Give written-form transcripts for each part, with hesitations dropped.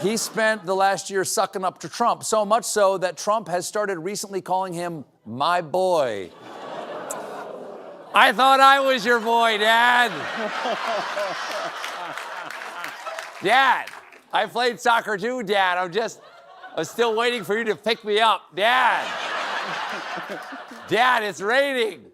He spent the last year sucking up to Trump, so much so that Trump has started recently calling him my boy. I thought I was your boy, Dad. Dad, I played soccer too, Dad. I'm still waiting for you to pick me up. Dad. Dad, it's raining.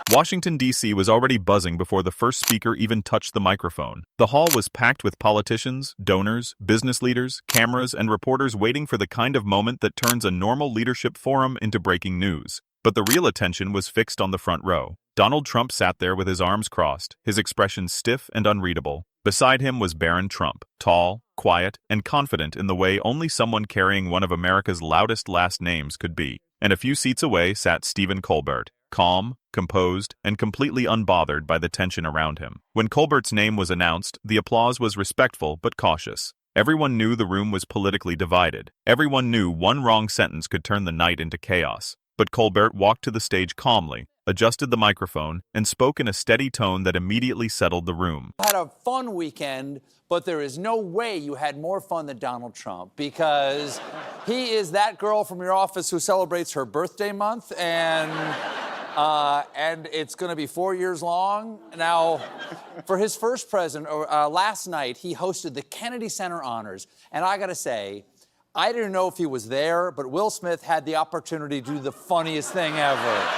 Washington, D.C. was already buzzing before the first speaker even touched the microphone. The hall was packed with politicians, donors, business leaders, cameras, and reporters waiting for the kind of moment that turns a normal leadership forum into breaking news. But the real attention was fixed on the front row. Donald Trump sat there with his arms crossed, his expression stiff and unreadable. Beside him was Barron Trump, tall, quiet, and confident in the way only someone carrying one of America's loudest last names could be. And a few seats away sat Stephen Colbert, calm, composed, and completely unbothered by the tension around him. When Colbert's name was announced, the applause was respectful but cautious. Everyone knew the room was politically divided. Everyone knew one wrong sentence could turn the night into chaos. But Colbert walked to the stage calmly, adjusted the microphone, and spoke in a steady tone that immediately settled the room. I had a fun weekend, but there is no way you had more fun than Donald Trump, because he is that girl from your office who celebrates her birthday month, and it's going to be 4 years long. Now, for his first president, last night, he hosted the Kennedy Center Honors, and I got to say, I didn't know if he was there, but Will Smith had the opportunity to do the funniest thing ever.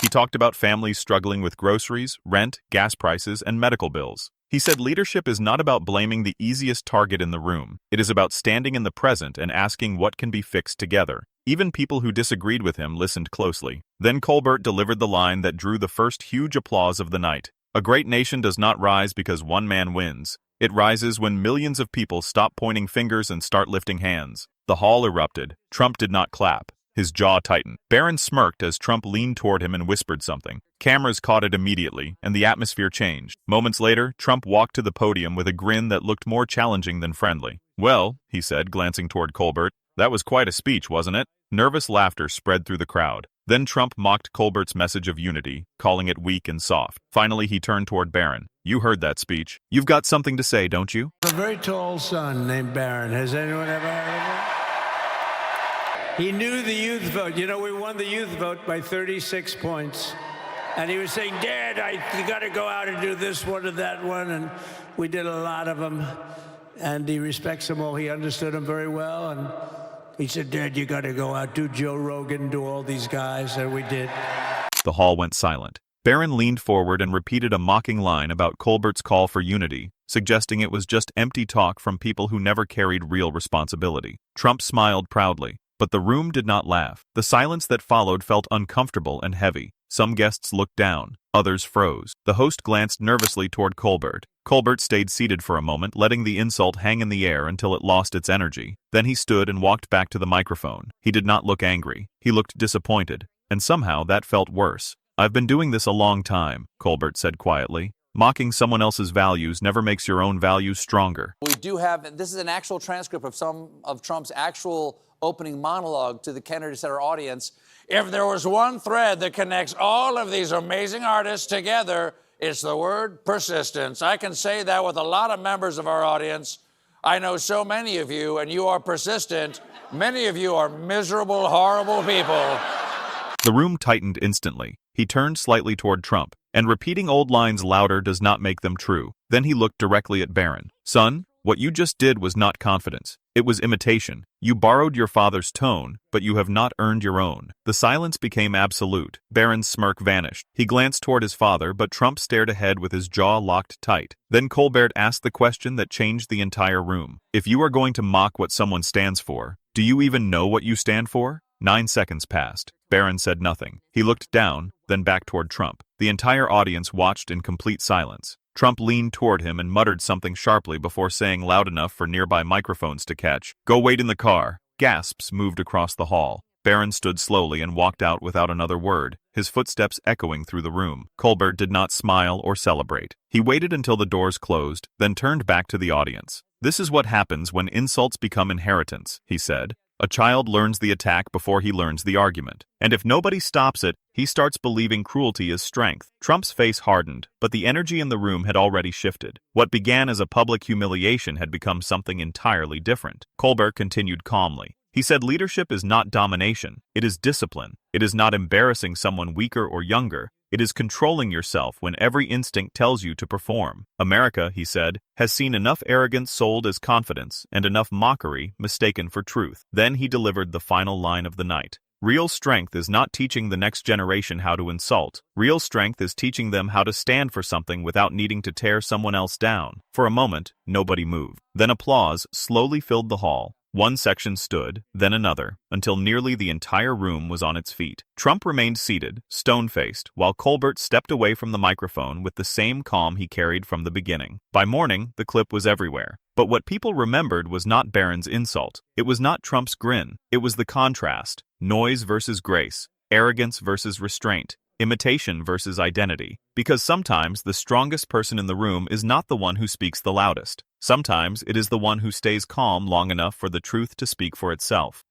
He talked about families struggling with groceries, rent, gas prices, and medical bills. He said leadership is not about blaming the easiest target in the room. It is about standing in the present and asking what can be fixed together. Even people who disagreed with him listened closely. Then Colbert delivered the line that drew the first huge applause of the night. A great nation does not rise because one man wins. It rises when millions of people stop pointing fingers and start lifting hands. The hall erupted. Trump did not clap. His jaw tightened. Barron smirked as Trump leaned toward him and whispered something. Cameras caught it immediately, and the atmosphere changed. Moments later, Trump walked to the podium with a grin that looked more challenging than friendly. "Well," he said, glancing toward Colbert, "that was quite a speech, wasn't it?" Nervous laughter spread through the crowd. Then Trump mocked Colbert's message of unity, calling it weak and soft. Finally, he turned toward Barron. "You heard that speech. You've got something to say, don't you?" A very tall son named Barron. Has anyone ever heard of him? He knew the youth vote. You know, we won the youth vote by 36 points. And he was saying, "Dad, you got to go out and do this one and that one." And we did a lot of them. And he respects them all. He understood them very well. And he said, "Dad, you got to go out, do Joe Rogan, do all these guys." And we did. The hall went silent. Barron leaned forward and repeated a mocking line about Colbert's call for unity, suggesting it was just empty talk from people who never carried real responsibility. Trump smiled proudly, but the room did not laugh. The silence that followed felt uncomfortable and heavy. Some guests looked down, others froze. The host glanced nervously toward Colbert. Colbert stayed seated for a moment, letting the insult hang in the air until it lost its energy. Then he stood and walked back to the microphone. He did not look angry. He looked disappointed, and somehow that felt worse. "I've been doing this a long time," Colbert said quietly. "Mocking someone else's values never makes your own values stronger." We do have, this is an actual transcript of some of Trump's actual opening monologue to the Kennedy Center audience. "If there was one thread that connects all of these amazing artists together, it's the word persistence. I can say that with a lot of members of our audience. I know so many of you, and you are persistent. Many of you are miserable, horrible people." The room tightened instantly. He turned slightly toward Trump, and repeating old lines louder does not make them true. Then he looked directly at Barron. "Son, what you just did was not confidence. It was imitation. You borrowed your father's tone, but you have not earned your own." The silence became absolute. Barron's smirk vanished. He glanced toward his father, but Trump stared ahead with his jaw locked tight. Then Colbert asked the question that changed the entire room. "If you are going to mock what someone stands for, do you even know what you stand for?" 9 seconds passed. Barron said nothing. He looked down, then back toward Trump. The entire audience watched in complete silence. Trump leaned toward him and muttered something sharply before saying loud enough for nearby microphones to catch, "Go wait in the car." Gasps moved across the hall. Barron stood slowly and walked out without another word, his footsteps echoing through the room. Colbert did not smile or celebrate. He waited until the doors closed, then turned back to the audience. "This is what happens when insults become inheritance," he said. A child learns the attack before he learns the argument. And if nobody stops it, he starts believing cruelty is strength. Trump's face hardened, but the energy in the room had already shifted. What began as a public humiliation had become something entirely different. Colbert continued calmly. He said leadership is not domination, it is discipline. It is not embarrassing someone weaker or younger. It is controlling yourself when every instinct tells you to perform. America, he said, has seen enough arrogance sold as confidence and enough mockery mistaken for truth. Then he delivered the final line of the night. Real strength is not teaching the next generation how to insult. Real strength is teaching them how to stand for something without needing to tear someone else down. For a moment, nobody moved. Then applause slowly filled the hall. One section stood, then another, until nearly the entire room was on its feet. Trump remained seated, stone-faced, while Colbert stepped away from the microphone with the same calm he carried from the beginning. By morning, the clip was everywhere. But what people remembered was not Barron's insult. It was not Trump's grin. It was the contrast. Noise versus grace. Arrogance versus restraint. Imitation versus identity. Because sometimes the strongest person in the room is not the one who speaks the loudest. Sometimes it is the one who stays calm long enough for the truth to speak for itself.